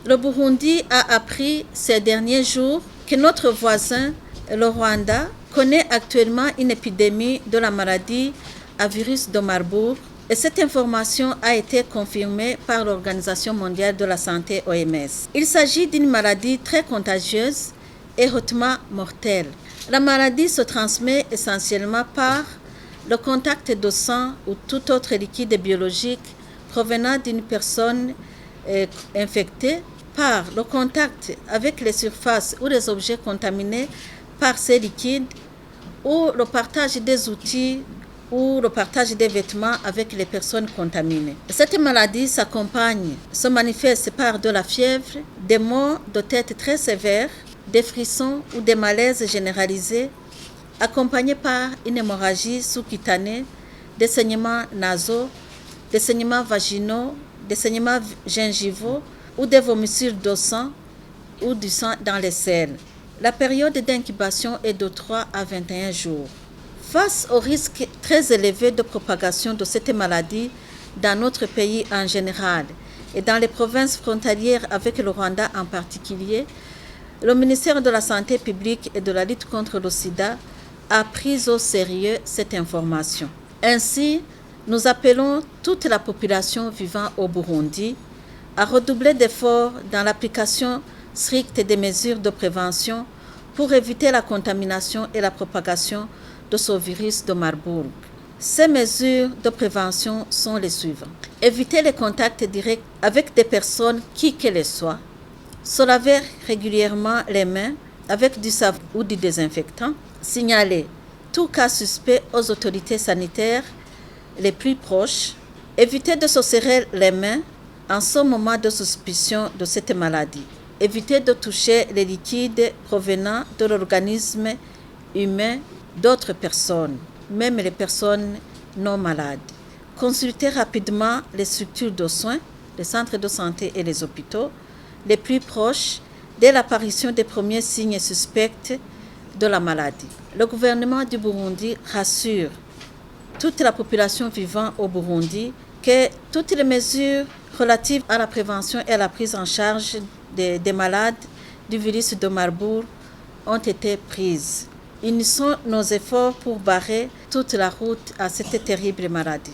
Le Burundi a appris ces derniers jours que notre voisin, le Rwanda, connaît actuellement une épidémie de la maladie à virus de Marburg et cette information a été confirmée par l'Organisation mondiale de la santé OMS. Il s'agit d'une maladie très contagieuse et hautement mortelle. La maladie se transmet essentiellement par le contact de sang ou tout autre liquide biologique provenant d'une personne infectée, par le contact avec les surfaces ou les objets contaminés par ces liquides, ou le partage des outils ou le partage des vêtements avec les personnes contaminées. Cette maladie se manifeste par de la fièvre, des maux de tête très sévères, des frissons ou des malaises généralisés, accompagnés par une hémorragie sous-cutanée, des saignements nasaux, des saignements vaginaux, des saignements gingivaux ou des vomissures de sang ou du sang dans les selles. La période d'incubation est de 3 à 21 jours. Face au risque très élevé de propagation de cette maladie dans notre pays en général et dans les provinces frontalières avec le Rwanda en particulier, le ministère de la Santé publique et de la lutte contre le sida a pris au sérieux cette information. Ainsi, nous appelons toute la population vivant au Burundi à redoubler d'efforts dans l'application stricte des mesures de prévention pour éviter la contamination et la propagation de ce virus de Marburg. Ces mesures de prévention sont les suivantes. Éviter les contacts directs avec des personnes qui que les soient. Se laver régulièrement les mains avec du savon ou du désinfectant. Signaler tout cas suspect aux autorités sanitaires les plus proches. Éviter de se serrer les mains en ce moment de suspicion de cette maladie. Éviter de toucher les liquides provenant de l'organisme humain d'autres personnes, même les personnes non malades. Consulter rapidement les structures de soins, les centres de santé et les hôpitaux les plus proches dès l'apparition des premiers signes suspects de la maladie. Le gouvernement du Burundi rassure toute la population vivant au Burundi que toutes les mesures relatives à la prévention et à la prise en charge des malades du virus de Marburg ont été prises. Unissons nos efforts pour barrer toute la route à cette terrible maladie.